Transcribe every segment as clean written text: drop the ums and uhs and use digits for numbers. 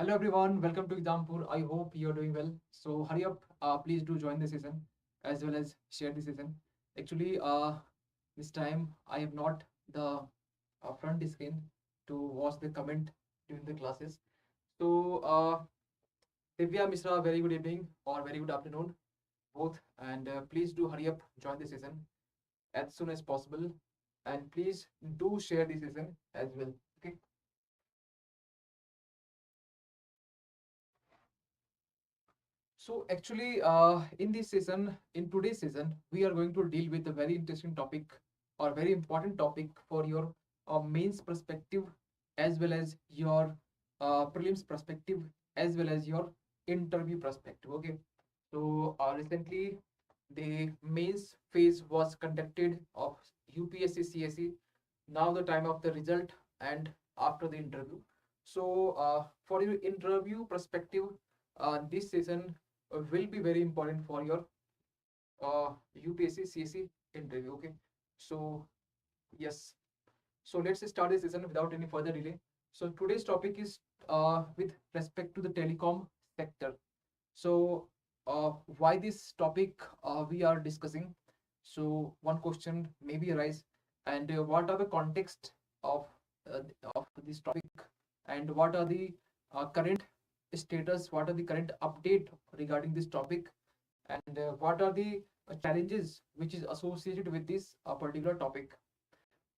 Hello everyone, welcome to Exampur. I hope you're doing well. So hurry up, please do join the session as well as share the session. Actually, this time I have not the front screen to watch the comment during the classes. So Divya Mishra, very good evening or very good afternoon, both. And please do hurry up, join the session as soon as possible, and please do share the session as well. Okay. So actually, in this session, in today's session, we are going to deal with a very interesting topic or very important topic for your mains perspective as well as your prelims perspective as well as your interview perspective. Okay. So recently, the mains phase was conducted of UPSC CSE. Now the time of the result and after the interview. So for your interview perspective, this session will be very important for your UPSC CSE interview. Okay, so yes, so let's start this session without any further delay. So today's topic is with respect to the telecom sector. So why this topic we are discussing? So one question maybe arise, and what are the context of uh, of this topic, and what are the current status, what are the current update regarding this topic, and what are the challenges which is associated with this particular topic,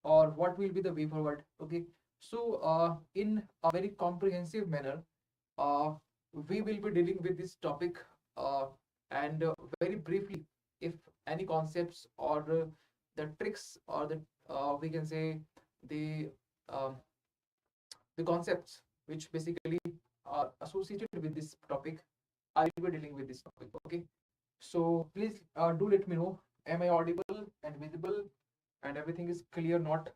or what will be the way forward. Okay, so in a very comprehensive manner, uh, we will be dealing with this topic, uh, and very briefly, if any concepts or the tricks or the we can say the um, the concepts which basically are associated with this topic, I will be dealing with this topic. Okay, so please do let me know, am I audible and visible and everything is clear? Not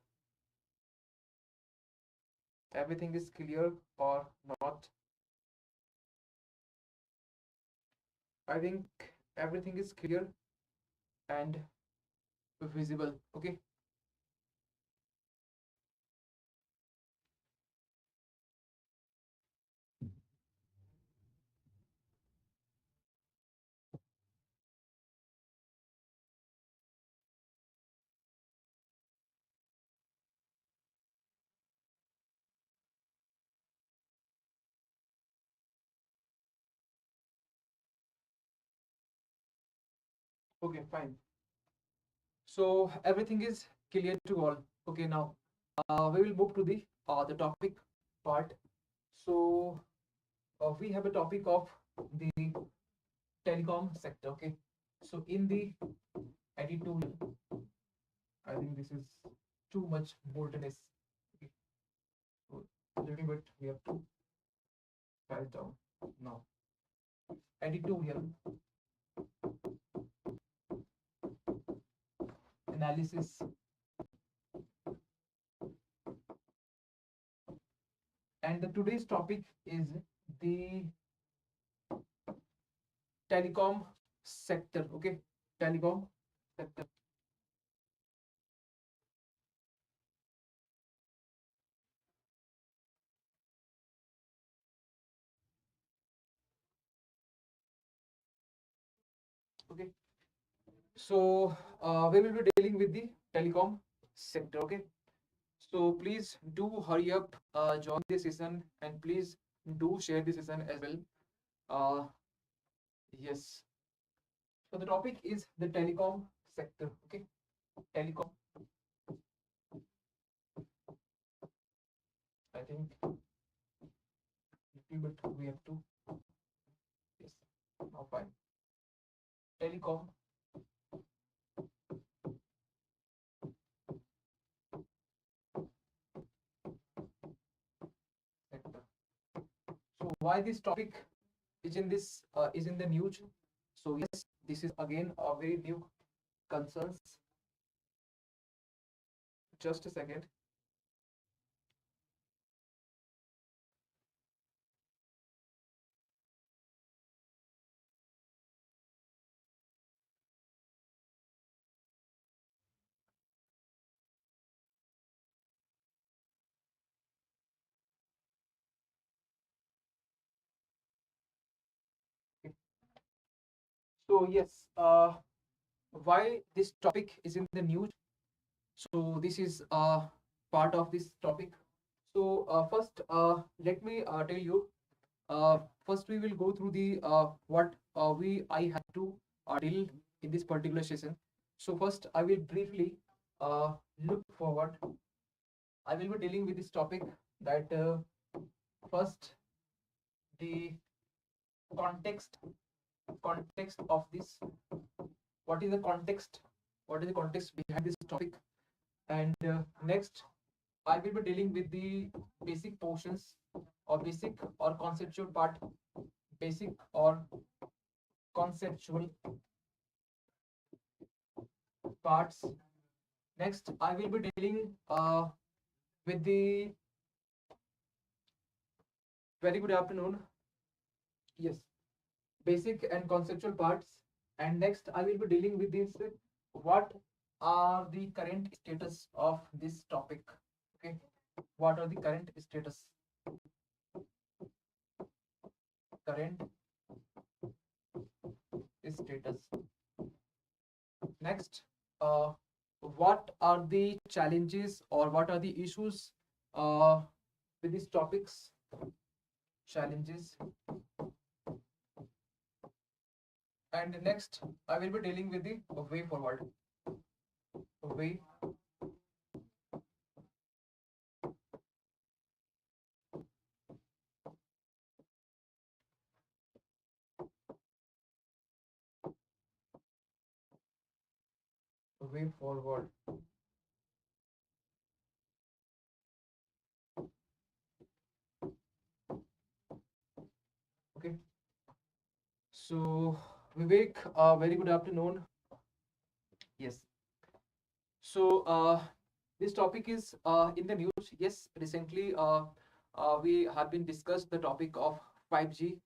everything is clear or not? I think everything is clear and visible. Okay. Okay, fine. So everything is clear to all. Okay, now we will move to the topic part. So we have a topic of the telecom sector. Okay, so in the editorial, I think this is too much boldness. Okay, so a little bit we have to write down now. Editorial analysis, and the today's topic is the telecom sector. Okay, telecom sector. Okay, so we will be dealing with the telecom sector. Okay, so please do hurry up, join the session, and please do share the session as well. Uh, yes. So the topic is the telecom sector. Okay, telecom. I think little bit we have to. Yes. Now fine. Telecom sector. So why this topic is in the news? So yes, this is again a very new concerns. Just a second. So yes, why this topic is in the news? So this is part of this topic. So first, let me tell you. First, we will go through the what we I have to deal in this particular session. So first, I will briefly look forward. I will be dealing with this topic that first the context context of this. What is the context? What is the context behind this topic? And next, I will be dealing with the basic portions or basic or conceptual part, basic or conceptual parts. Next, I will be dealing with the very good afternoon. Yes, basic and conceptual parts. And next, I will be dealing with this. What are the current status of this topic? Okay, what are the current status? Current status. Next, what are the challenges or what are the issues with these topics? Challenges. And next, I will be dealing with the way forward. Way way forward. Okay. So Vivek, very good afternoon. Yes. So this topic is in the news. Yes, recently we have been discussed the topic of 5G.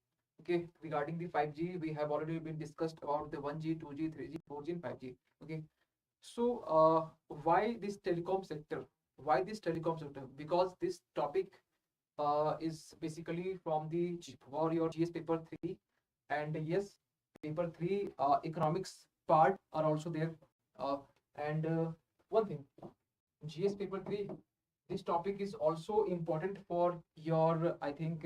Okay, regarding the 5G, we have already been discussed about the 1G, 2G, 3G, 4G, and 5G. Okay, so why this telecom sector? Why this telecom sector? Because this topic is basically from the for your GS paper 3, and yes, paper 3 economics part are also there. And one thing, GS paper 3, this topic is also important for your, I think,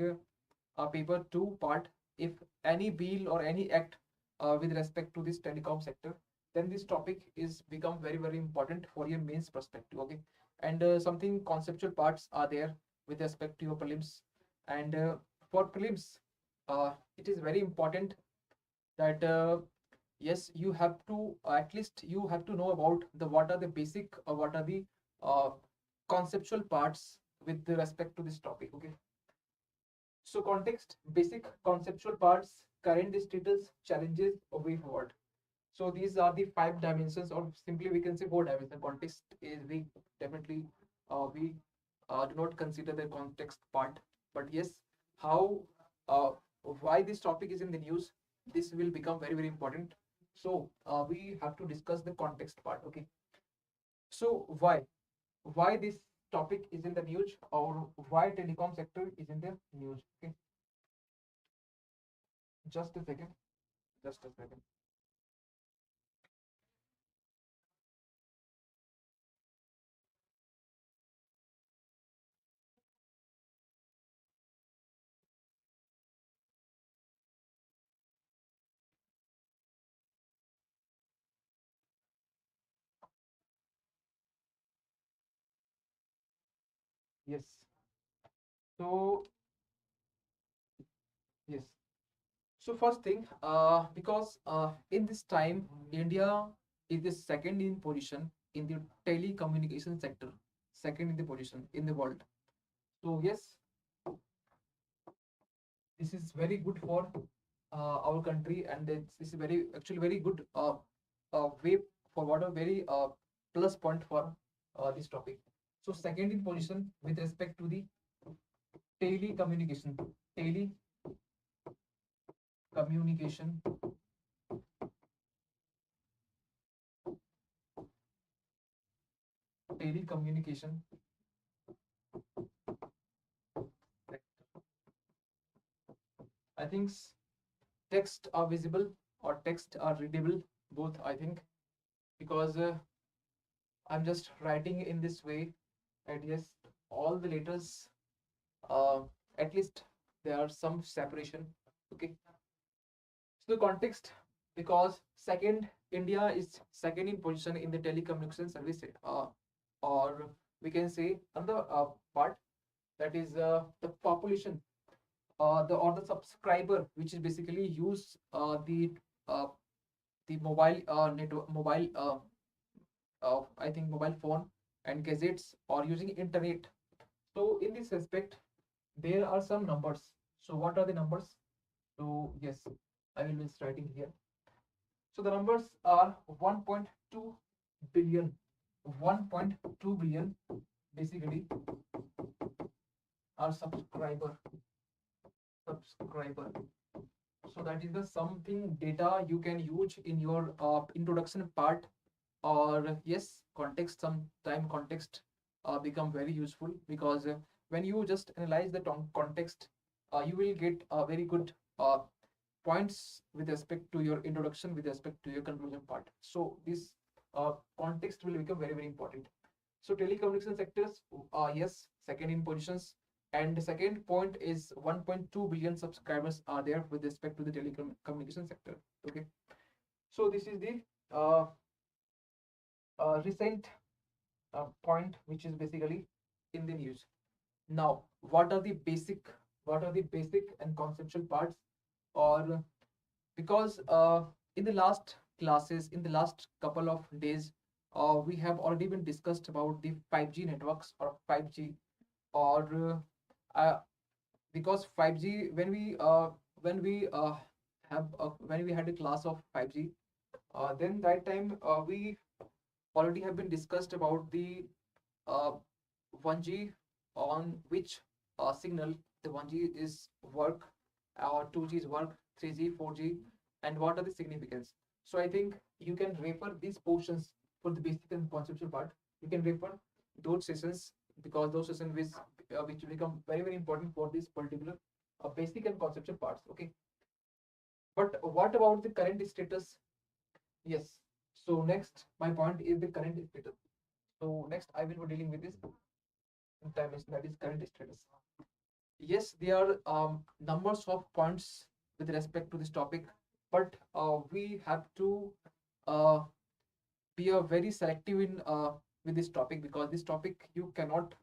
paper 2 part. If any bill or any act with respect to this telecom sector, then this topic is become very, very important for your mains perspective. Okay, and something conceptual parts are there with respect to your prelims. And for prelims, it is very important that yes, you have to at least you have to know about the what are the basic or what are the uh, conceptual parts with respect to this topic. Okay, so context, basic conceptual parts, current status, challenges, way forward. So these are the five dimensions, or simply we can say four dimensions. Context is we definitely we do not consider the context part, but yes, how uh, why this topic is in the news, this will become very, very important. So we have to discuss the context part. Okay. So why this topic is in the news, or why telecom sector is in the news? Okay. Just a second. Just a second. Yes. So yes. So first thing, because in this time, India is the second in position in the telecommunication sector, second in the position in the world. So yes, this is very good for our country, and this is very actually very good way forward, a very plus point for this topic. So second in position with respect to the telecommunication, telecommunication, telecommunication. I think text are visible. or text are readable, both I think, because I'm just writing in this way, and yes, all the letters, uh, at least there are some separation. Okay, so the context, because second, India is second in position in the telecommunication service, or we can say another part, that is the population, the or the subscriber, which is basically use uh, the mobile network, mobile I think mobile phone and gadgets, or using internet. So in this respect, there are some numbers. So what are the numbers? So yes, I will be writing here. So the numbers are 1.2 billion. 1.2 billion basically are subscriber. So that is the something data you can use in your introduction part, or yes, context, sometime context become very useful, because when you just analyze the context, you will get very good points with respect to your introduction, with respect to your conclusion part. So this context will become very important. So telecommunication sectors, yes, second in positions, and the second point is 1.2 billion subscribers are there with respect to the telecommunication sector. Okay, so this is the uh, recent point which is basically in the news. Now, what are the basic and conceptual parts, or because in the last classes, in the last couple of days, we have already been discussed about the 5G networks, or 5G, or because 5G, when we have when we had a class of 5G, then that time we already have been discussed about the uh, 1G, on which signal the 1G is work, or 2G is work, 3G, 4G, and what are the significance. So I think you can refer these portions for the basic and conceptual part. You can refer those sessions, because those sessions which become very important for this particular basic and conceptual parts. Okay, but what about the current status? Yes. So next, my point is the current status. So next, I will be dealing with this dimension, that is current status. Yes, there are numbers of points with respect to this topic, but we have to uh, be very selective in with this topic, because this topic you cannot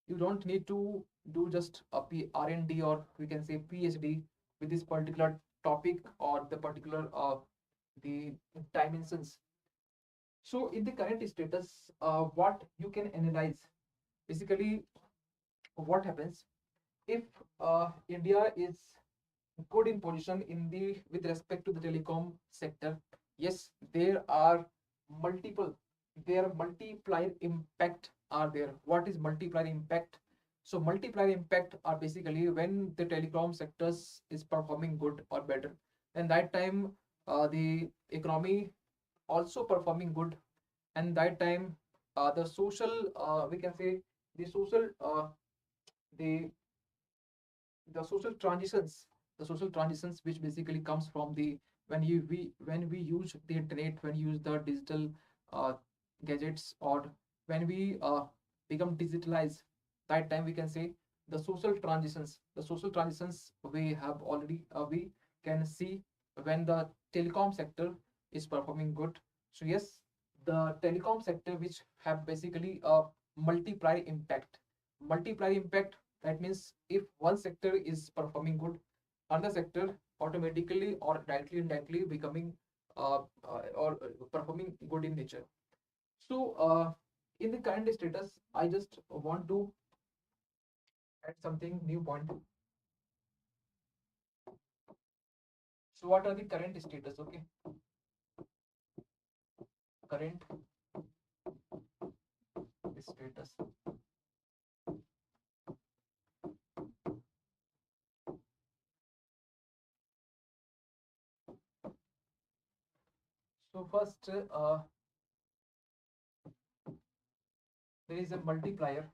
you don't need to do just a R&D, or we can say PhD, with this particular topic, or the particular the dimensions. So in the current status, what you can analyze, basically what happens if India is good in position in the with respect to the telecom sector. Yes, there are multiple, their multiplier impact are there. What is multiplier impact? So multiplier impact are basically when the telecom sectors is performing good or better, and that time the economy also performing good, and that time the social we can say the social the the social transitions which basically comes from the when we use the internet, when you use the digital uh, gadgets, or when we become digitalized, that time we can say the social transitions we have already we can see when the telecom sector is performing good. So yes, the telecom sector which have basically a multiplier impact. That means if one sector is performing good, another sector automatically or directly indirectly becoming or performing good in nature. So in the current status, I just want to add something new point. So what are the current status? Okay, current status. So first, there is a multiplier,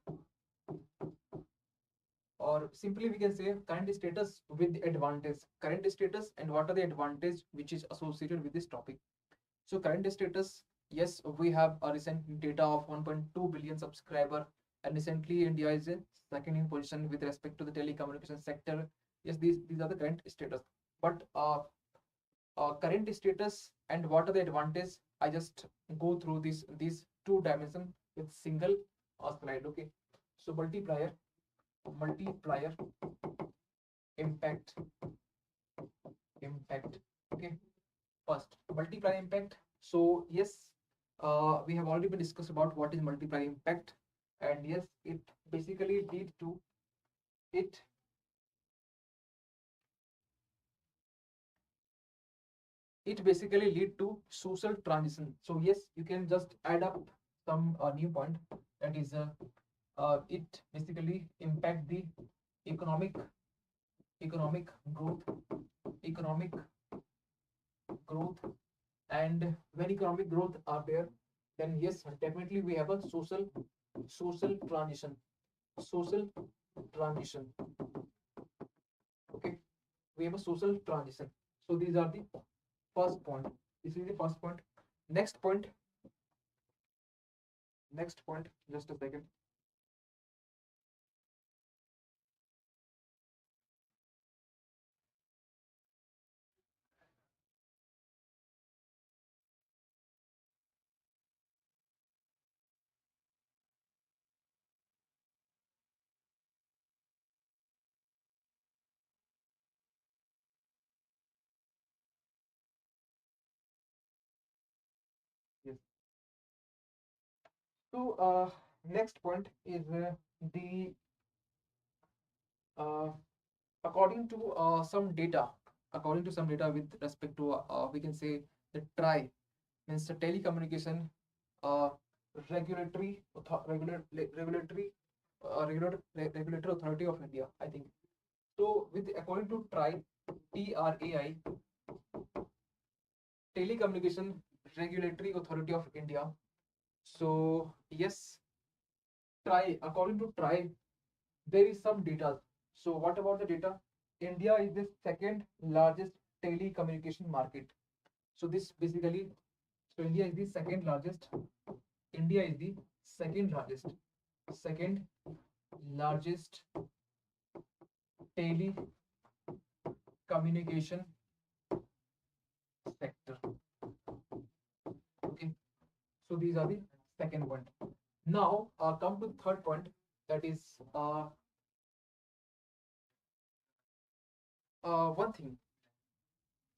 or simply we can say current status with advantage. Current status and what are the advantage which is associated with this topic. So current status, yes, we have a recent data of 1.2 billion subscriber, and recently India is in second in position with respect to the telecommunication sector. Yes, these are the current status. But current status and what are the advantages? I just go through these two dimension with single slide. Okay, so multiplier impact. Okay, first multiplier impact. So yes, we have already been discussed about what is multiplier impact, and yes, it it basically lead to social transition. So yes, you can just add up some new point, that is it basically impact the economic economic growth economic growth. And when economic growth are there, then yes, definitely we have a social transition. Social transition. Okay, we have a social transition. So these are the first point. This is the first point. Next point. Just a second. Yes. So next point is the uh, according to some data with respect to we can say the TRI, means the telecommunication uh, regulatory regulatory authority of India, I think. So with according to TRAI, Telecommunication Regulatory Authority of India. So yes, according to TRI, there is some data. So what about the data? India is the second largest telecommunication market. So this basically, so India is the second largest. India is the second largest telecommunication sector. Okay, so these are the second point. Now come to third point, that is one thing.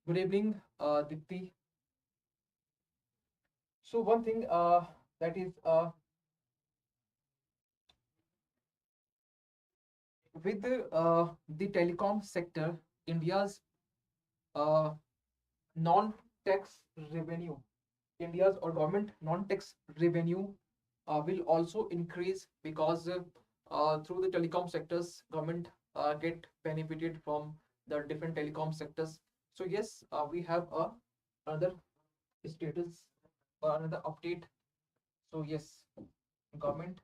Good evening, Dipti. So one thing that is with the telecom sector, India's uh, non-tax revenue, India's or government non-tax revenue will also increase, because through the telecom sectors, government get benefited from the different telecom sectors. So yes, we have another status or another update. So yes, government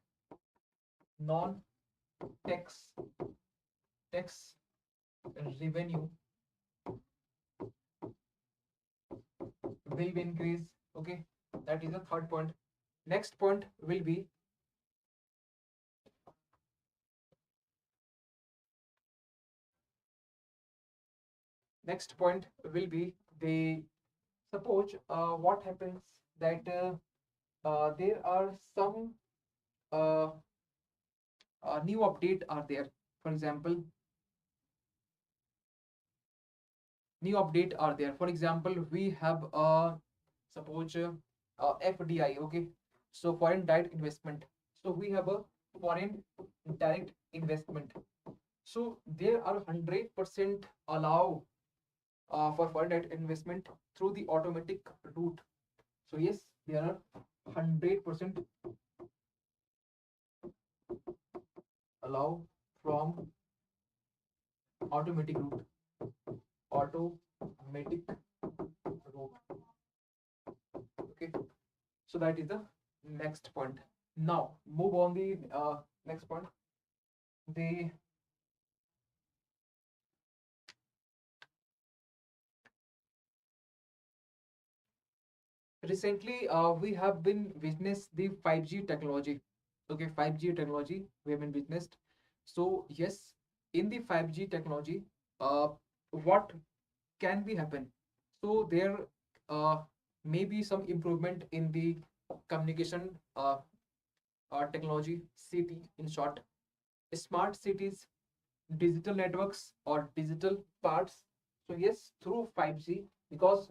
non-tax tax revenue will be increased. Okay, that is the third point. Next point will be the suppose what happens that there are some uh, new update are there. For example, new update are there. For example, we have suppose FDI. Okay, so foreign direct investment. So we have a foreign direct investment. So there are 100% allow for foreign direct investment through the automatic route. So yes, there are 100% allow from automatic route. Automatic route. Okay, so that is the next point. Now move on the next point. The recently we have been witnessed the 5G technology. Okay, 5G technology we have been witnessed. So yes, in the 5G technology, uh, what can be happen? So there uh, may be some improvement in the communication technology, CT in short, smart cities, digital networks or digital parts. So yes, through 5G, because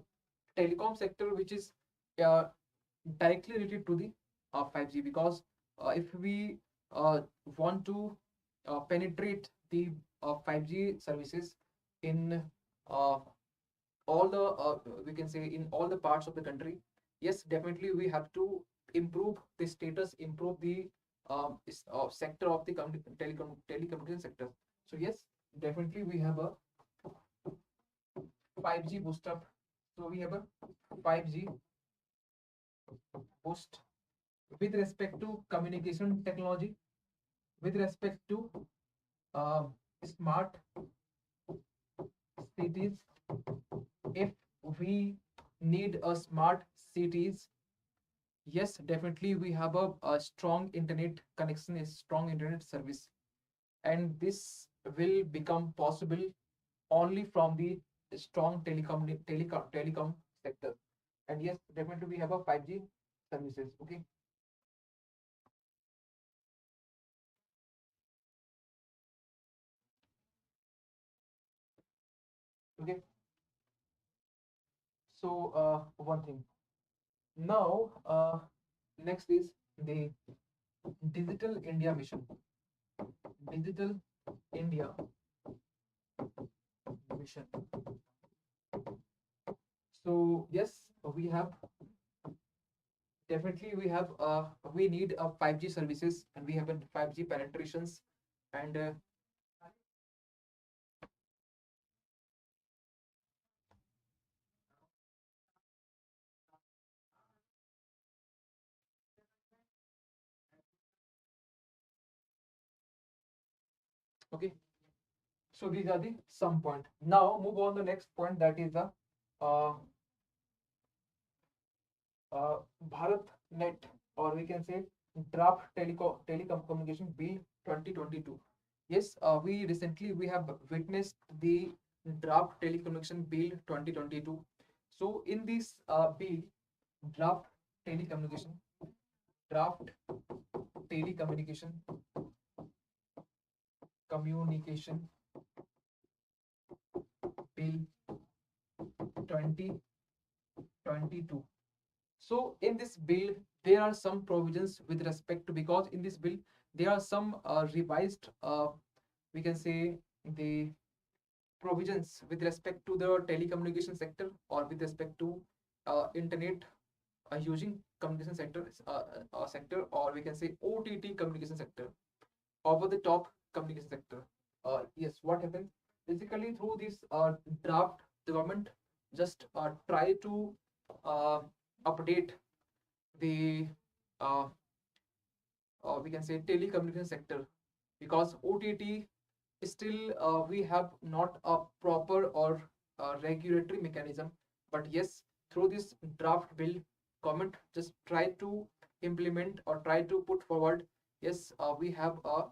telecom sector which is uh, directly related to the 5G, because if we want to penetrate the 5G services in uh, all the we can say in all the parts of the country, yes, definitely we have to improve the status, improve the sector of the telecommunication sector. So yes, definitely we have a 5G boost up. So we have a 5G boost with respect to communication technology, with respect to uh, smart cities. If we need a smart cities, yes, definitely we have a strong internet connection, a strong internet service, and this will become possible only from the strong telecom sector. And yes, definitely we have a 5G services. Okay, okay. So one thing now, next is the Digital India mission. Digital India mission. So yes, we have definitely we need a 5G services, and we have a 5G penetrations, and okay. So these are the some point. Now move on the next point, that is the uh, Bharat Net, or we can say draft telecom communication bill 2022. Yes, we have witnessed the draft telecommunication bill 2022. So in this bill, draft telecommunication draft telecommunication communication bill 2022. So in this bill, there are some provisions with respect to, because in this bill there are some revised, we can say, the provisions with respect to the telecommunication sector, or with respect to internet using communication sector, or we can say OTT communication sector, over the top communication sector. Yes, what happens basically through this draft, the government just try to uh, update the uh, we can say telecommunication sector, because OTT still we have not a proper or regulatory mechanism. But yes, through this draft bill, government just try to implement or try to put forward. Yes, we have a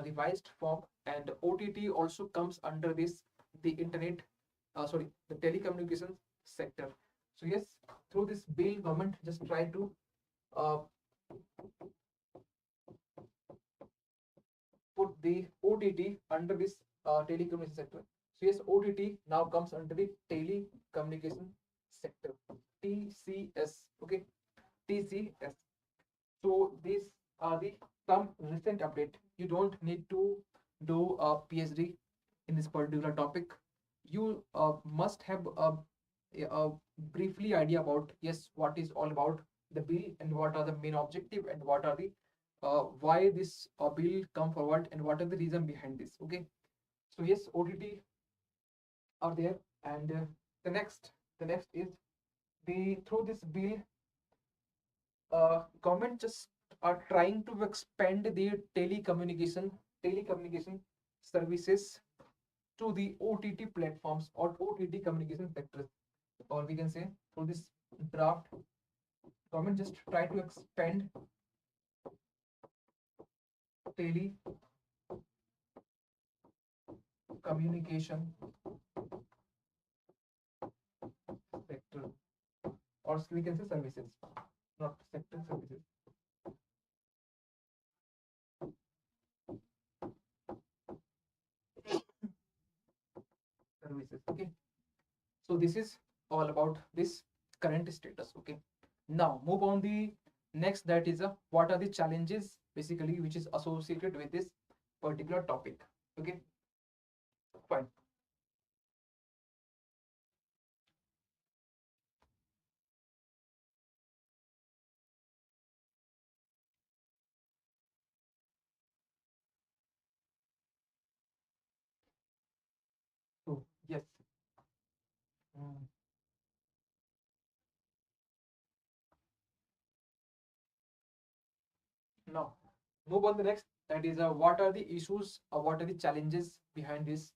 revised form, and OTT also comes under this, the internet, sorry, the telecommunications sector. So yes, through this bill, government just try to uh, put the OTT under this telecommunication sector. So yes, OTT now comes under the telecommunication sector, TCS. Okay, TCS. So these are the some recent update. You don't need to do a PhD in this particular topic. You must have a briefly idea about, yes, what is all about the bill, and what are the main objective, and what are the why this bill come forward, and what are the reason behind this. Okay, so yes, OTT are there, and the next is the through this bill, government just are trying to expand the telecommunication services to the OTT platforms or OTT communication sectors, or we can say through this draft. government just try to expand telecommunication sector, or we can say services, not sector, services. Services. Okay. So this is all about this current status. Okay. Now move on the next, that is what are the challenges basically which is associated with this particular topic. Okay. Fine. So yes. Mm. Now move on the next, that is what are the issues or what are the challenges behind this.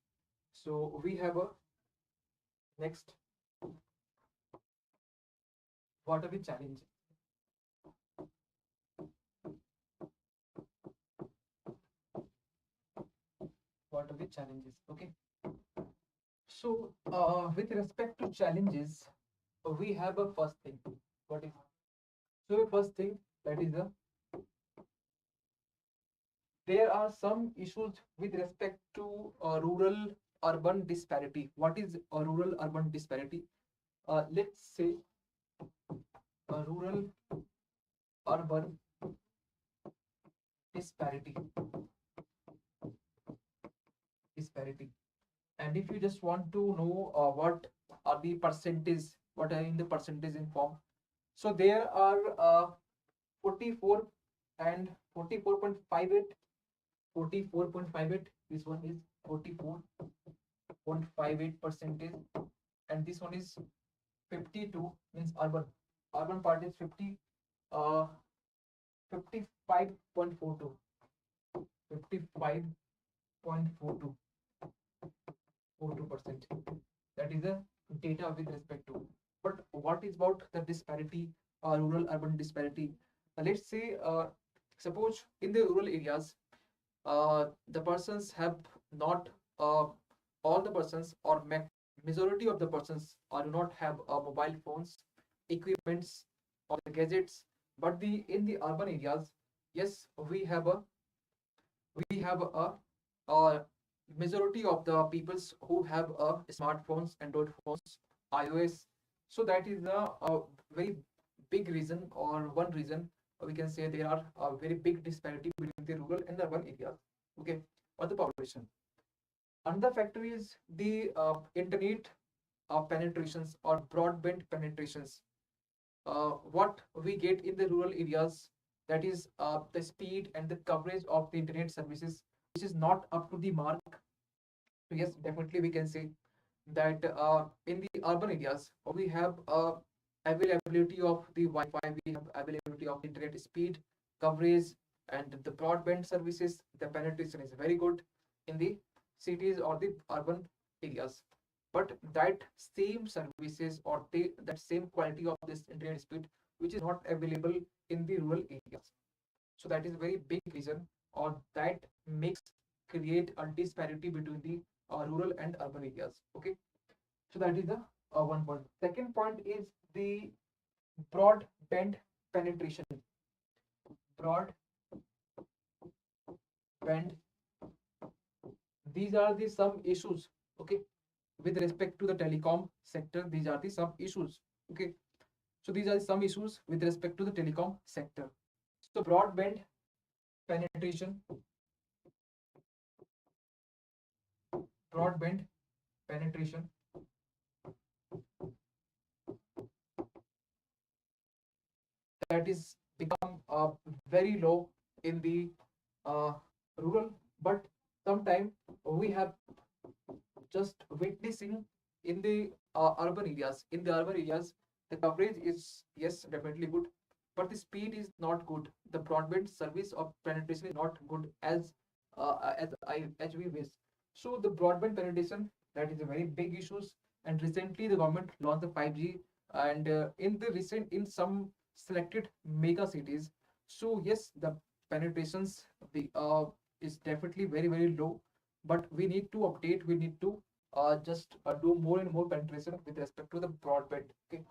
So we have a next, what are the challenges. What are the challenges? Okay. So with respect to challenges, we have a first thing. What is, so first thing, that is there are some issues with respect to rural urban disparity. What is a rural urban disparity? Let's say rural urban disparity. Disparity. And if you just want to know what are the percentage, what are in the percentage in form, so there are 44 and 44.58. 44.58, this one is 44.58 percentage, and this one is 52, means urban part is 50, 55.42, 55.42, 42%. That is the data with respect to. But what is about the disparity, rural urban disparity? Let's say suppose in the rural areas, the persons have not, all the persons or majority of the persons do not have mobile phones, equipments, or the gadgets. But the in the urban areas, yes, we have a majority of the peoples who have smartphones, Android phones, iOS. So that is a very big reason, or one reason we can say there are a very big disparity between the rural and the urban areas. Okay, or the population. Another factor is the internet penetrations or broadband penetrations. What we get in the rural areas, that is the speed and the coverage of the internet services, which is not up to the mark. So yes, definitely we can say that in the urban areas we have availability of the Wi-Fi, we have availability of internet speed, coverage, and the broadband services. The penetration is very good in the cities or the urban areas. But that same services or that same quality of this internet speed, which is not available in the rural areas. So that is a very big reason, or that makes create a disparity between the rural and urban areas. Okay, so that is the one point. Second point is the broadband penetration. Broadband, these are the some issues. Okay, with respect to the telecom sector, these are the some issues. Okay, so these are some issues with respect to the telecom sector. So broadband penetration, broadband penetration, that is become very low in the uh, rural. But sometimes we have just witnessing in the urban areas. In the urban areas, the coverage is, yes, definitely good, but the speed is not good. The broadband service of penetration is not good as we wish. So the broadband penetration, that is a very big issues. And recently the government launched the 5G, and in some selected mega cities. So yes, the penetrations the is definitely very low, but we need to update. We need to just do more and more penetration with respect to the broadband. Okay.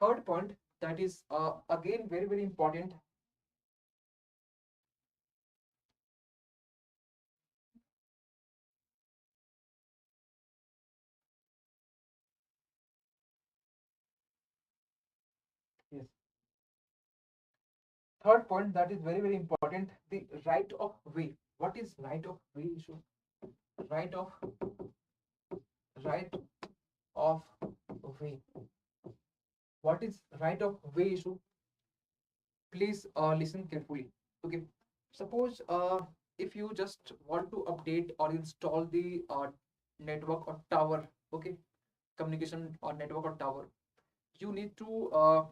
Third point, that is again very important. Yes. Third point, that is very important. The right of way. What is right of way issue? Right of right of way. What is right of way issue? Please listen carefully. Okay. Suppose if you just want to update or install the network or tower, okay, communication or network or tower, you need to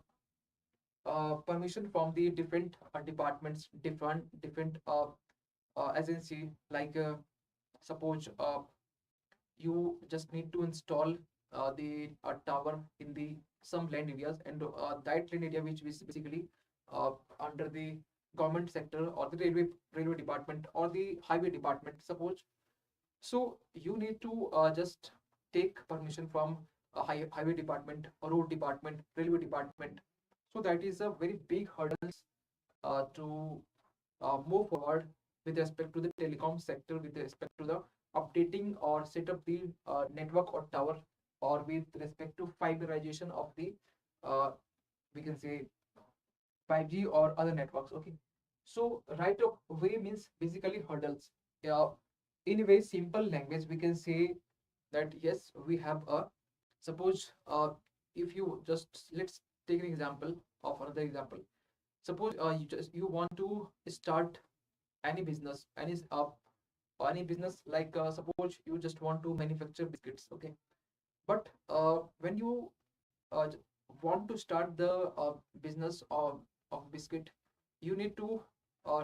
permission from the different departments, different agency. Like suppose you just need to install the tower in the some land areas, and that land area which is basically under the government sector or the railway department or the highway department, suppose. So you need to just take permission from a highway department, a road department, railway department. So that is a very big hurdles to move forward with respect to the telecom sector, with respect to the updating or set up the network or tower, or with respect to fiberization of the uh, we can say 5G or other networks. Okay. So right of way means basically hurdles. In a very simple language, we can say that yes, we have a suppose if you just let's take an example of another example. Suppose you want to start any business, any business, like suppose you just want to manufacture biscuits. Okay. But when you uh, j- want to start the business of biscuit, you need to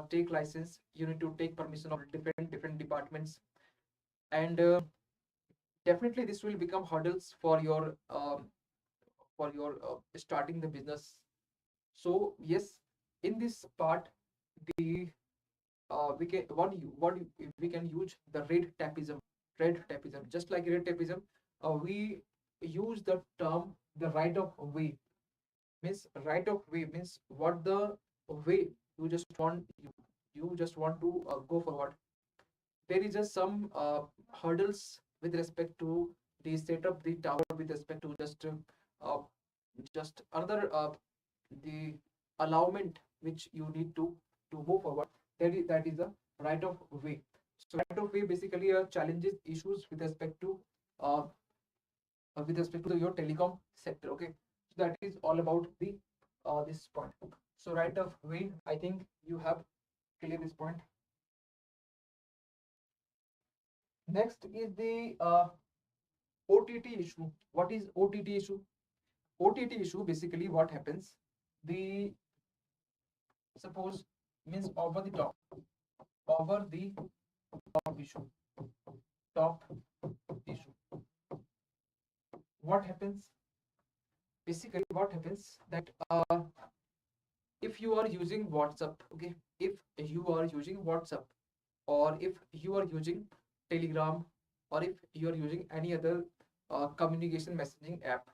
take license, you need to take permission of different departments, and definitely this will become hurdles for your starting the business. So yes, in this part, the we can we can use the red tapism. Just like red tapism, we use the term the right of way. Means right of way means what the way you just want, you just want to go forward. There is just some hurdles with respect to the setup the tower, with respect to uh, just another the allowment which you need to move forward. That is a right of way. So right of way basically challenges issues uh, with respect to your telecom sector. Okay. So that is all about the this point. So right of way, I think you have clear this point. Next is the OTT issue. What is OTT issue? OTT issue basically what happens? The suppose means over the top issue. Top issue. What happens? Basically, what happens that if you are using WhatsApp, okay, if you are using WhatsApp, or if you are using Telegram, or if you are using any other communication messaging app,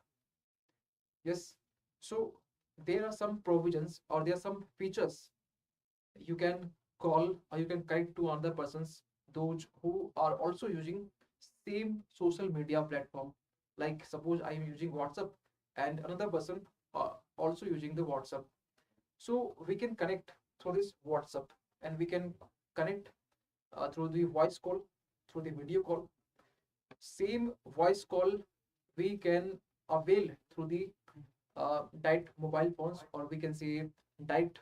yes, so there are some provisions or there are some features you can call or you can connect to other persons, those who are also using same social media platform. Like suppose I am using WhatsApp and another person also using the WhatsApp. So we can connect through this WhatsApp, and we can connect through the voice call, through the video call. Same voice call we can avail through the direct mobile phones, or we can say direct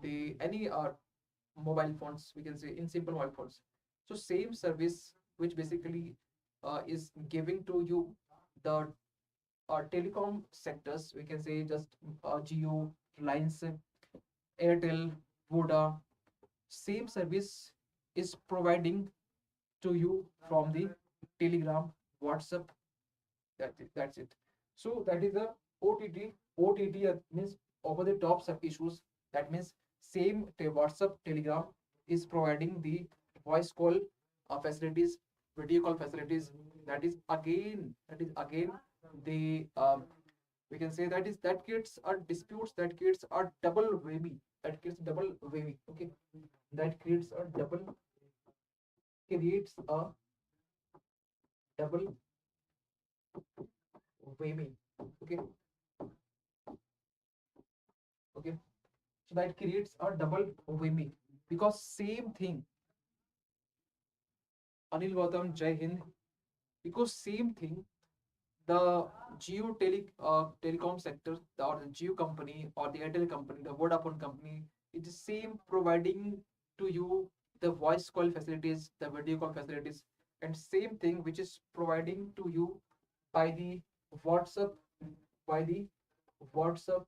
the any mobile phones, we can say in simple mobile phones. So same service which basically is giving to you the telecom sectors, we can say just Geo, Reliance, Airtel, Voda, same service is providing to you from the Telegram, WhatsApp. That's it. So that is the OTT OTT means over the top sub issues. That means same WhatsApp, Telegram is providing the voice call facilities, video call facilities. That is again the we can say that creates a disputes, that creates a double whammy, okay, that creates a double whammy, okay, okay, so that creates a double whammy because same thing, Anil Gautam, Jai Hind, because same thing, the telecom sector, or the Geo company or the Airtel company, the Vodafone company, it is same providing to you the voice call facilities, the video call facilities, and same thing which is providing to you by the WhatsApp, by the WhatsApp,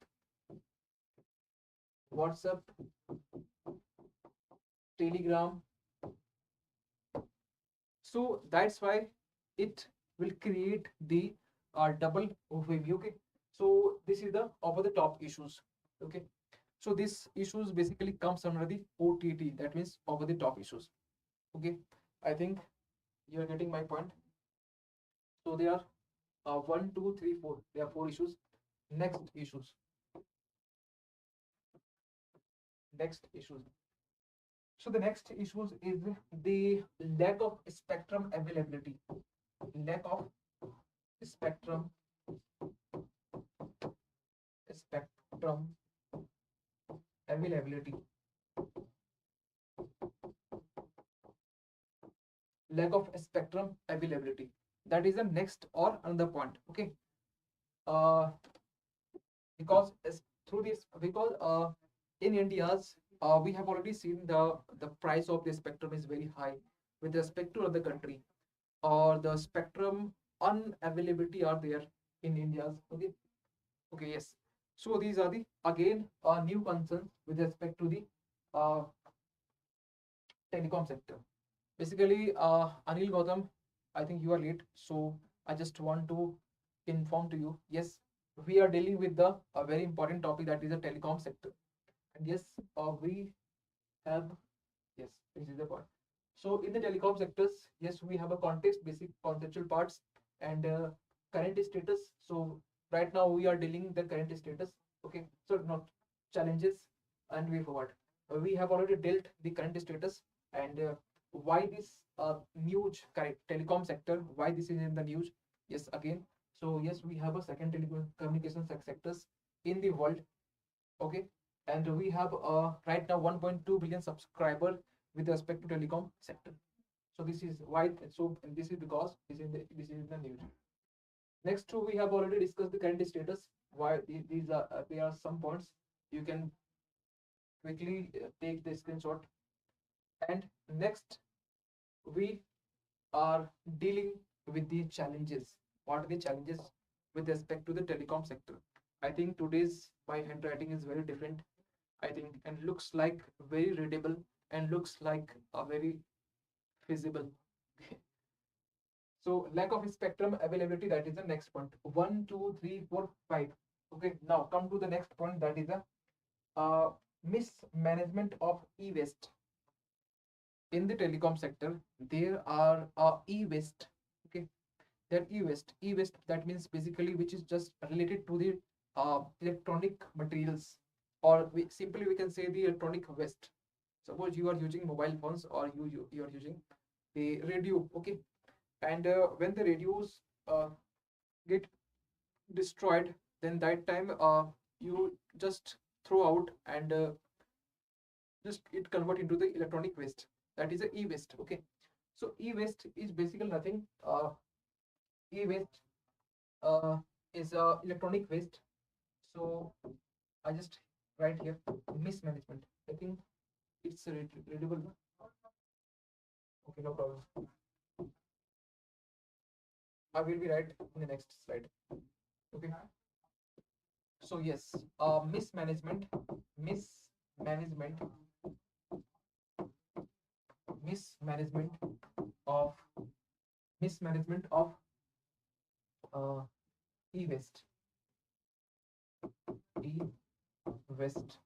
WhatsApp, Telegram. So that's why it will create the double overview. Okay, so this is the over the top issues. Okay, so this issues basically comes under the OTT, that means over the top issues. Okay, I think you are getting my point. So there are one, two, three, four. There are four issues. Next issues. Next issues. So the next issues is the lack of spectrum availability. Lack of spectrum spectrum availability. Lack of spectrum availability. That is the next or another point. Okay. Uh, because through this, because in India's we have already seen the price of the spectrum is very high with respect to other country, or the spectrum unavailability are there in India's. Okay. Okay. Yes. So these are the again new concerns with respect to the uh, telecom sector. Basically, Anil Gautam, I think you are late, so I just want to inform to you. Yes, we are dealing with the a very important topic, that is the telecom sector, and yes, we have, yes, this is the point. So in the telecom sectors, yes, we have a context, basic conceptual parts, and current status. So right now we are dealing the current status. Okay, so not challenges and way forward. We have already dealt the current status, and why this news, correct, telecom sector, why this is in the news. Yes, again. So yes, we have a second telecommunication sectors in the world. Okay, and we have right now 1.2 billion subscriber with respect to telecom sector. So this is why. So this is because this is the news. Next, we have already discussed the current status. Why these are there are some points you can quickly take the screenshot. And next, we are dealing with the challenges. What are the challenges with respect to the telecom sector? I think today's my handwriting is very different. I think, and looks like very readable, and looks like a very feasible. So lack of spectrum availability, that is the next point. One, two, three, four, five. Okay, now come to the next point, that is the mismanagement of e-waste. In the telecom sector, there are e-waste. Okay, they're e-waste. E-waste, that means basically which is just related to the electronic materials, or simply we can say the electronic waste. Suppose you are using mobile phones, or you are using the radio. Okay, and when the radios get destroyed, then that time you just throw out, and just it convert into the electronic waste, that is a e-waste. Okay, so e-waste is basically nothing. E-waste is electronic waste. So I just write here mismanagement. I think it's readable. Okay, no problem. I will be right in the next slide. Okay, so yes, mismanagement, mismanagement, mismanagement of mismanagement of uh, e-waste. e-west.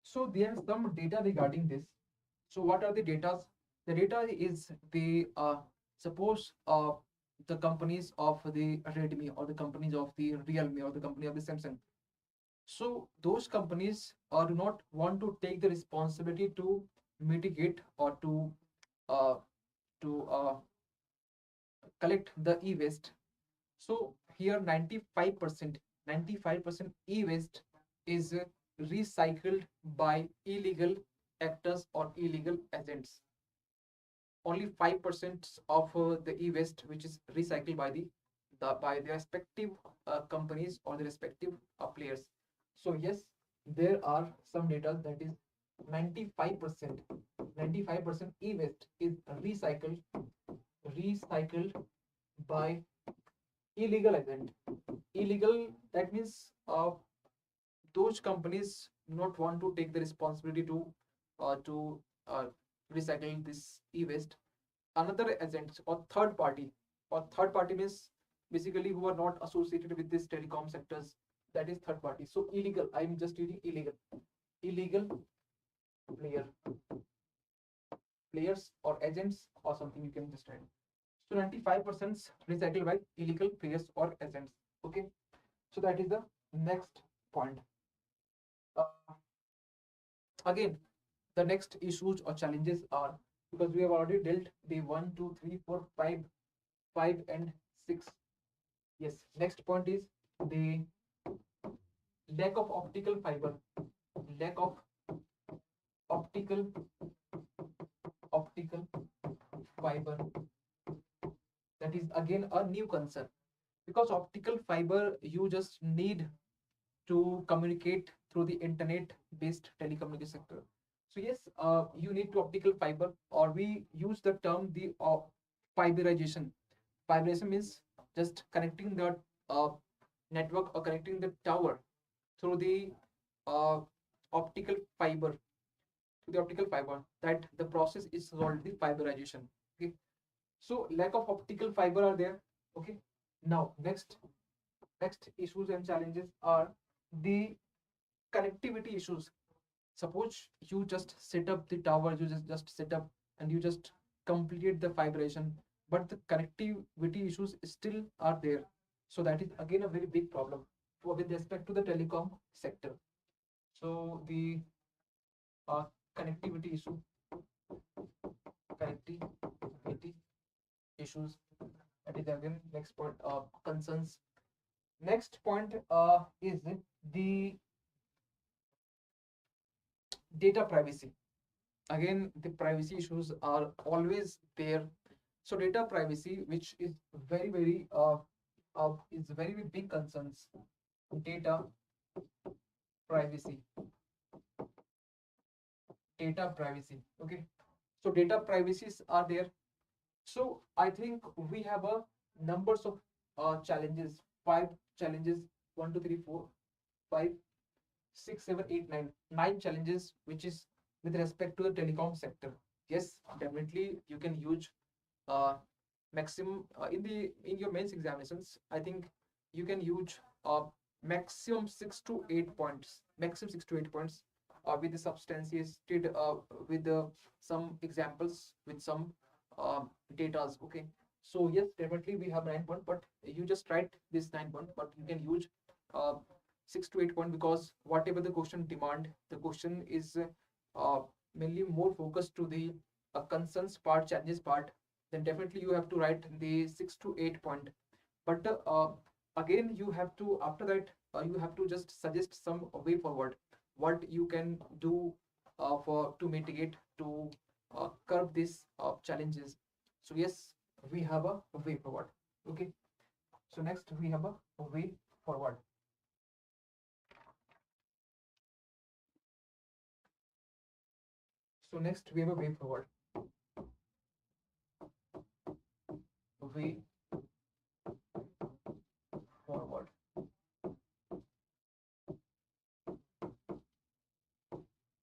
So there are some data regarding this. So what are the data? The data is the suppose the companies of the Redmi or the companies of the Realme or the company of the Samsung. So those companies do not want to take the responsibility to mitigate or uh, to collect the e-waste. So here 95% e-waste is recycled by illegal actors or illegal agents. Only 5% of the e-waste which is recycled by the respective companies or the respective players. So yes, there are some data that is 95% 95% e-waste is recycled by illegal agent. Illegal, that means those companies do not want to take the responsibility to uh, recycle this e-waste. Another agent or third party means basically who are not associated with this telecom sectors, that is third party. So illegal, I'm just reading illegal player players or agents or something, you can just write. So 95% recycled by illegal players or agents. Okay, so that is the next point. uh, Again, the next issues or challenges are, because we have already dealt the 1 2 3 4 5 and 6. Yes, next point is the lack of optical fiber. Lack of optical optical fiber, that is again a new concern, because optical fiber you just need to communicate through the internet based telecommunication sector. So yes, you need to optical fiber, or we use the term the fiberization. Fiberization means just connecting the uh, network or connecting the tower through the uh, optical fiber, to the optical fiber, that the process is called the fiberization. Okay, so lack of optical fiber are there. Okay, now next issues and challenges are the connectivity issues. Suppose you just set up the tower, you just set up and you just completed the fiberization, but the connectivity issues still are there. So that is again a very big problem with respect to the telecom sector. So the uh, connectivity issue connectivity issues, that is again next point concerns. Next point is the data privacy. Again, the privacy issues are always there. So data privacy, which is very big concerns. Data privacy, okay. So data privacies are there. So I think we have a numbers of challenges, 5 challenges, 1 2 3 4 5 6 7 8 9 challenges, which is with respect to the telecom sector. Yes, definitely you can use uh, maximum in your mains examinations. I think you can use maximum 6 to 8 points, with the substantiated with some examples with some datas. Okay, so yes, definitely we have 9 point, but you just write this 9 point, but you can use uh, 6 to 8 point, because whatever the question demand, the question is mainly more focused to the concerns part, challenges part. Then definitely you have to write the 6 to 8 point. But again, you have to, after that you have to just suggest some way forward, what you can do for to mitigate, to curb these challenges. So yes, we have a way forward. Okay, so next we have a way forward. So next we have a way forward. Way forward.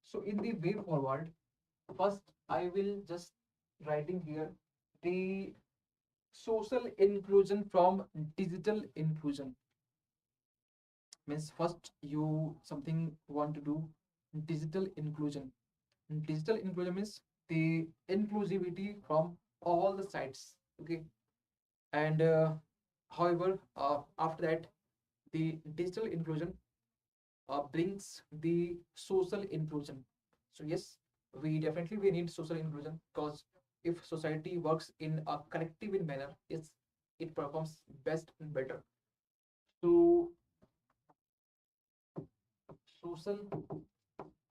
So in the way forward, first I will just writing here the social inclusion from digital inclusion. Means first you something want to do digital inclusion. Digital inclusion means the inclusivity from all the sides. Okay, and however, after that, the digital inclusion brings the social inclusion. So yes, we need social inclusion, because if society works in a collective in manner, yes, it performs best and better. So social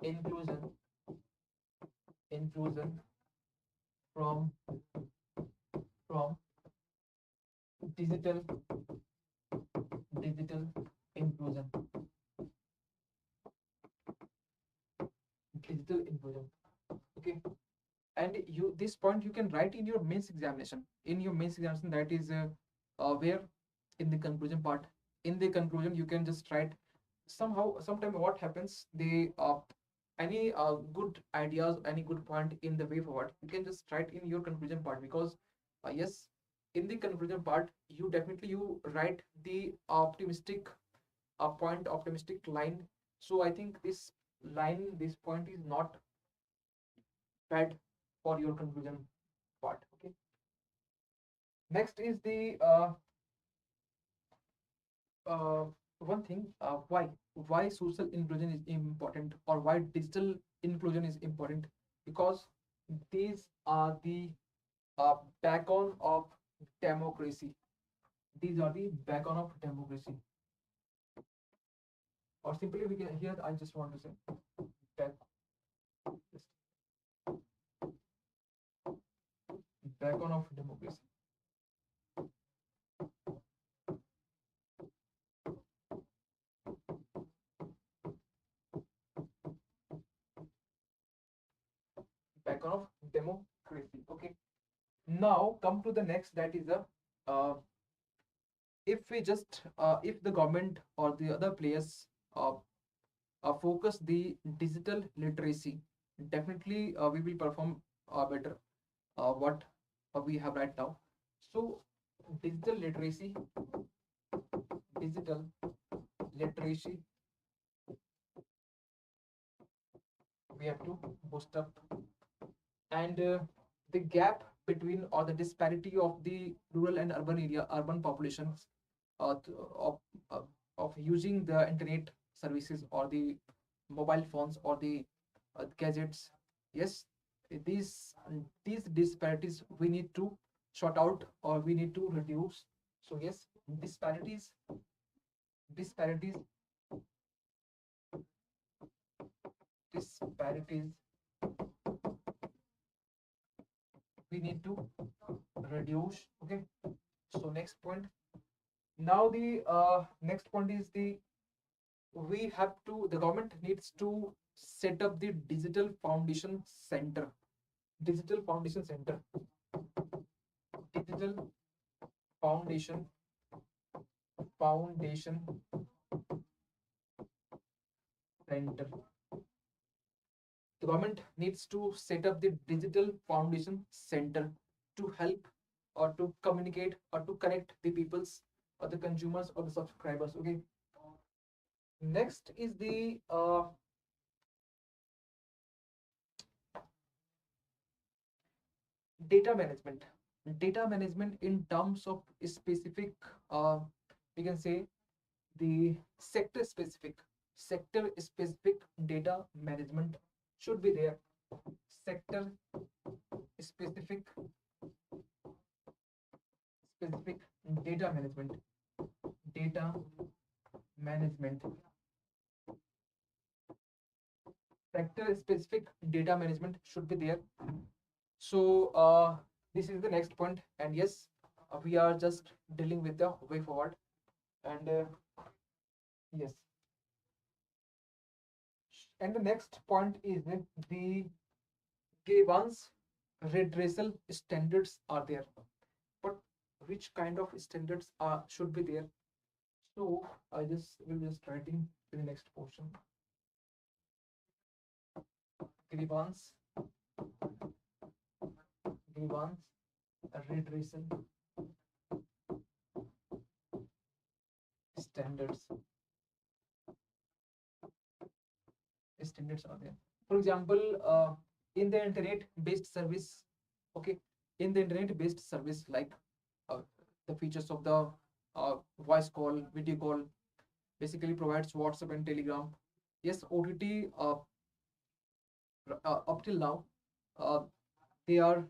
inclusion, inclusion from from digital digital inclusion, digital inclusion. Okay, and you this point you can write in your mains examination. In your mains examination, that is where in the conclusion part, in the conclusion you can just write somehow. Sometime what happens, the any good ideas, any good point in the way forward, you can just write in your conclusion part, because yes, in the conclusion part you definitely you write the optimistic point, optimistic line. So I think this line, this point is not bad for your conclusion part. Okay, next is the uh, one thing, why social inclusion is important, or why digital inclusion is important. Because these are the backbone of democracy. These are the backbone of democracy. Or simply we can here I just want to say back, backbone of democracy. Backbone of democracy. Okay, now come to the next, that is a uh, if we just if the government or the other players uh, focus the digital literacy, definitely we will perform better what we have right now. So digital literacy, digital literacy, we have to boost up. And the gap between, or the disparity of the rural and urban populations of uh, of using the internet services, or the mobile phones, or the gadgets. Yes, these disparities we need to sort out, or we need to reduce. So yes, disparities disparities we need to reduce. Okay, so next point. Now the next point is we have to the government needs to set up the digital foundation center. Digital foundation center, digital foundation foundation center. The government needs to set up the digital foundation center to help, or to communicate, or to connect the peoples, or the consumers, or the subscribers. Okay, next is the data management. Data management in terms of specific, we can say, the sector specific data management should be there. Sector specific specific data management, data management, sector specific data management should be there. So this is the next point, and yes, we are just dealing with the way forward. And yes, and the next point is the grievance redressal standards are there. But which kind of standards are should be there? So I just will just writing to the next portion. Grievance grievance redressal standards. standards are there. For example, in the internet-based service, okay, in the internet-based service, like uh, the features of the voice call, video call, basically provides WhatsApp and Telegram. Yes, OTT up till now, uh, they are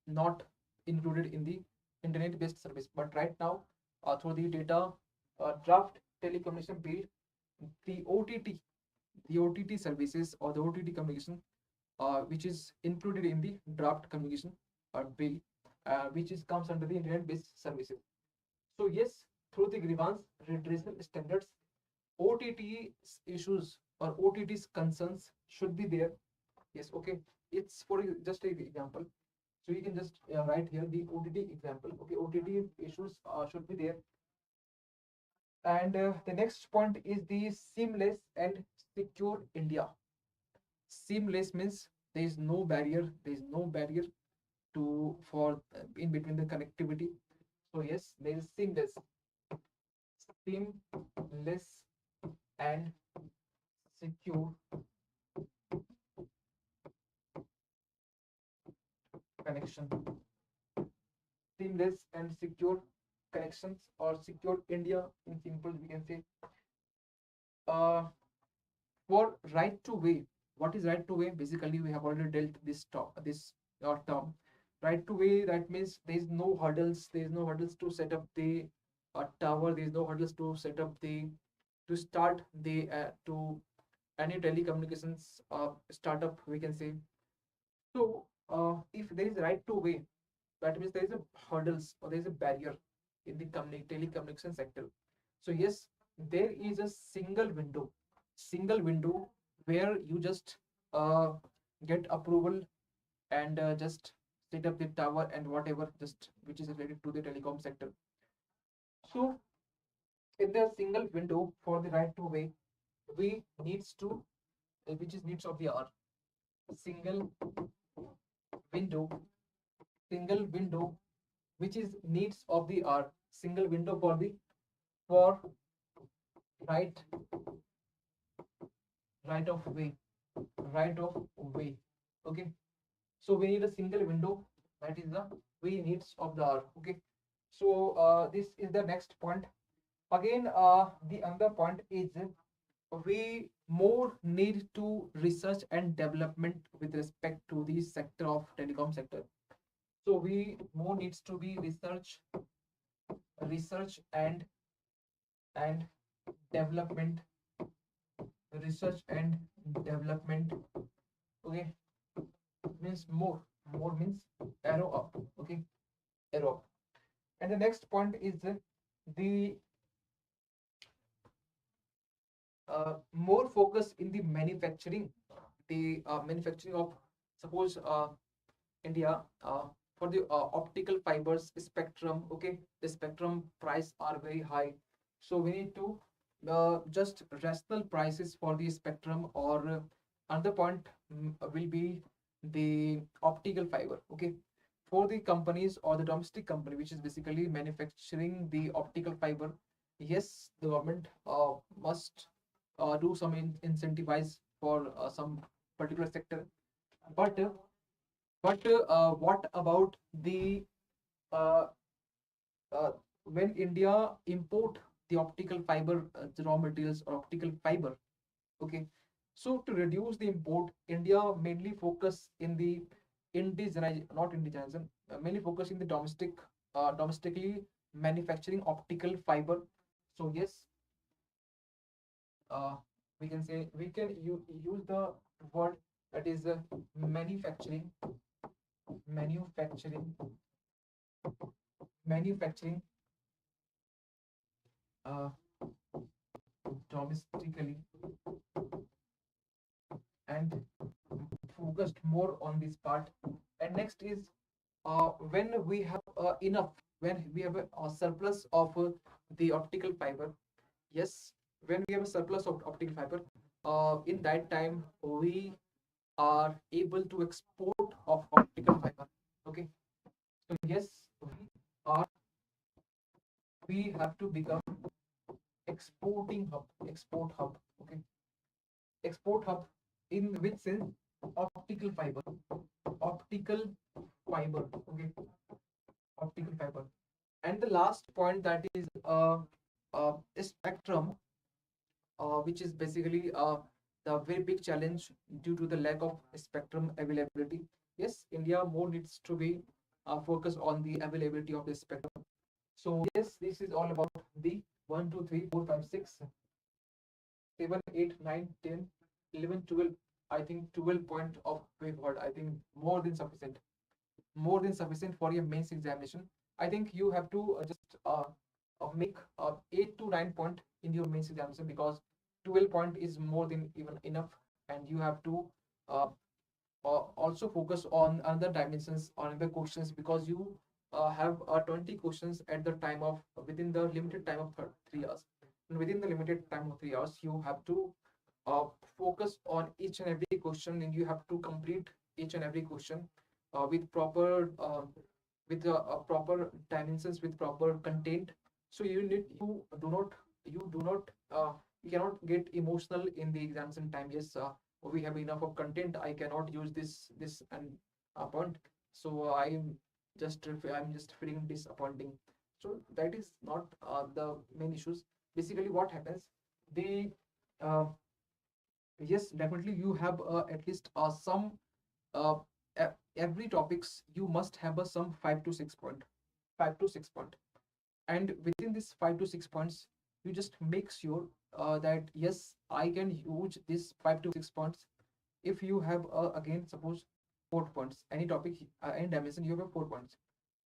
not included in the internet-based service. But right now, through the data draft telecommunication bill, the OTT, the OTT services or the OTT communication, which is included in the draft communication bill, which is comes under the internet-based services. So yes, through the grievance redressal standards, OTT issues or OTT's concerns should be there. Yes, okay. It's for just an example. So you can just write here the OTT example. Okay, OTT issues should be there. And the next point is the seamless and secure India. Seamless means there is no barrier. There is no barrier to for in between the connectivity. So yes, there is seamless and secure connection. Seamless and secure connections or secure India in simple we can say. For right to way, what is right to way? Basically, we have already dealt this term. Right to way, that means there is no hurdles. There is no hurdles to set up the tower. There is no hurdles to set up the to start the to any telecommunications startup we can say. So if there is right to way, that means there is a hurdles or there is a barrier in the telecommunication sector. So yes, there is a single window where you just uh, get approval and just set up the tower and whatever just which is related to the telecom sector. So in the single window for the right to way, we needs to which is needs of the hour. Single window, single window which is needs of the hour. Single window for the for right right of way, right of way. Okay, so we need a single window, that is the we needs of the hour. Okay, so this is the next point. Again, the another point is we more need to research and development with respect to the sector of telecom sector. So we more needs to be research and development, research and development. Okay, means more means arrow up. Okay, arrow up. And the next point is the more focus in the manufacturing, the manufacturing of suppose India for the optical fibers spectrum. Okay, the spectrum price are very high, so we need to just rational prices for the spectrum. Or another point will be the optical fiber. Okay, for the companies or the domestic company which is basically manufacturing the optical fiber, yes, the government must do some incentivize for some particular sector. But what about the uh, uh, when India import the optical fiber the raw materials or optical fiber? Okay, so to reduce the import, India mainly focus in the not indigenization, mainly focus in the domestically manufacturing optical fiber. So yes, uh, we can say we can use the word that is manufacturing, manufacturing, manufacturing uh, domestically and focused more on this part. And next is when we have enough, when we have a surplus of the optical fiber. Yes, when we have a surplus of optical fiber, in that time we are able to export of optical fiber. Okay, so yes, are we have to become exporting hub, export hub. Okay, export hub. In which sense? Optical fiber. Optical fiber. Okay, optical fiber. And the last point, that is a spectrum, which is basically the very big challenge due to the lack of spectrum availability. Yes, India more needs to be focused on the availability of the spectrum. So yes, this is all about the 1, 2, 3, 4, 5, 6, 7, 8, 9, 10, 11, 12. I think 12 point of word. I think more than sufficient. More than sufficient for your mains examination. I think you have to just make 8 to 9 point in your mains examination, because 12 point is more than even enough, and you have to uh, also focus on other dimensions, on other questions, because you have 20 questions at the time of, within the limited time of 3 hours. And within the limited time of 3 hours, you have to uh, focus on each and every question, and you have to complete each and every question with proper proper dimensions, with proper content. So you do not you cannot get emotional in the examination time. Yes, we have enough of content, I cannot use this and point. So I'm just feeling disappointing. So that is not the main issues. Basically what happens, the uh, yes, definitely you have at least some uh, every topics you must have some 5 to 6 point, 5 to 6 point. And within this 5 to 6 points, you just make sure that yes, I can use this 5 to 6 points. If you have again suppose 4 points, any topic, any dimension, you have 4 points,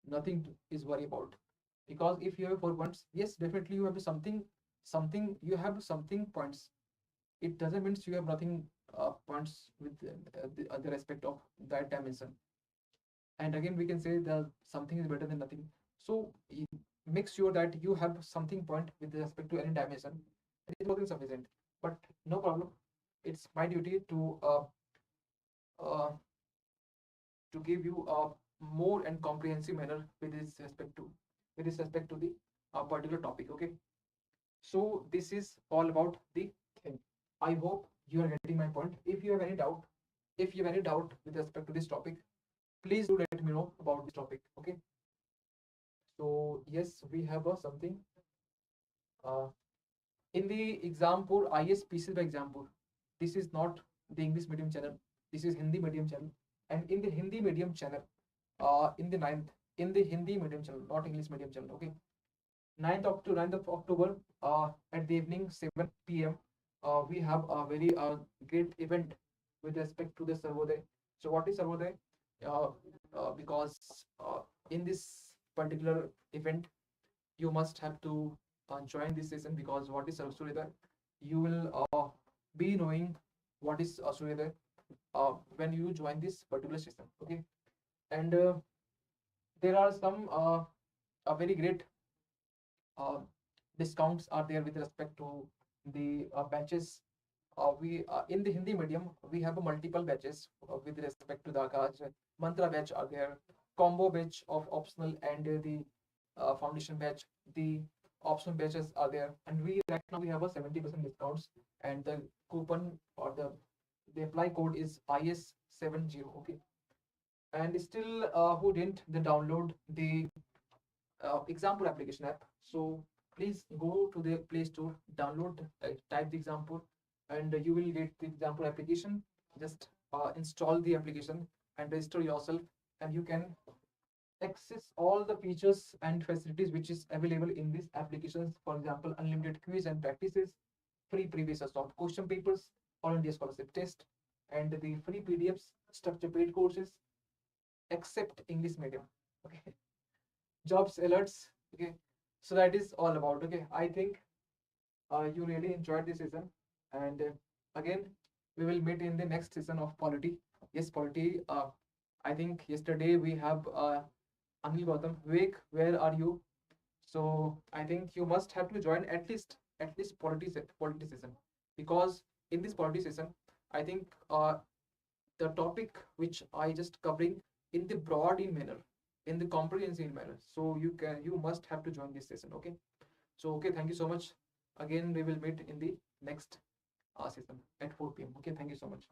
nothing is worry about. Because if you have 4 points, yes, definitely you have something, you have something points. It doesn't mean you have nothing points with the respect of that dimension. And again we can say that something is better than nothing. So make sure that you have something point with respect to any dimension. It is more than sufficient. But no problem, it's my duty uh, to give you a more and comprehensive manner with this respect to the particular topic. Okay, so this is all about the thing. I hope you are getting my point. If you have any doubt, if you have any doubt with respect to this topic, please do let me know about this topic. Okay, so yes, we have something uh, in the Exampur ISPC by Exampur. This is not the English medium channel. This is Hindi medium channel. And in the Hindi medium channel, in the ninth, in the Hindi medium channel, not English medium channel. Okay, 9th of October, at the evening 7 p.m. We have a very great event with respect to the Sarvodaya. So what is Sarvodaya? Uh, because in this particular event, you must have to join this session, because what is Suryoday? You will be knowing what is Suryoday when you join this particular session. Okay, and there are some very great uh, discounts are there with respect to the batches. We In the Hindi medium, we have multiple batches with respect to the AAGAZ. Mantra batch are there, combo batch of optional, and the foundation batch. The optional batches are there, and we right now we have a 70% discounts, and the coupon or the apply code is IS70. Okay, and still who didn't, they download the Exampur application app. So please go to the Play Store, download, type the Exampur, and you will get the Exampur application. Just install the application and register yourself, and you can access all the features and facilities which is available in these applications. For example, unlimited quiz and practices, free previous soft question papers, all India scholarship test, and the free PDFs, structure paid courses, except English medium. Okay, jobs alerts. Okay, so that is all about. Okay, I think you really enjoyed this season, and again we will meet in the next season of polity. Yes, polity. I think yesterday we have Anil Gautam. Vivek, where are you? So I think you must have to join at least polity season, because in this polity season, I think the topic which I just covering in the broad in manner, in the comprehensive manner. So you must have to join this session. Okay. So okay, thank you so much. Again, we will meet in the next session at 4 p.m. Okay, thank you so much.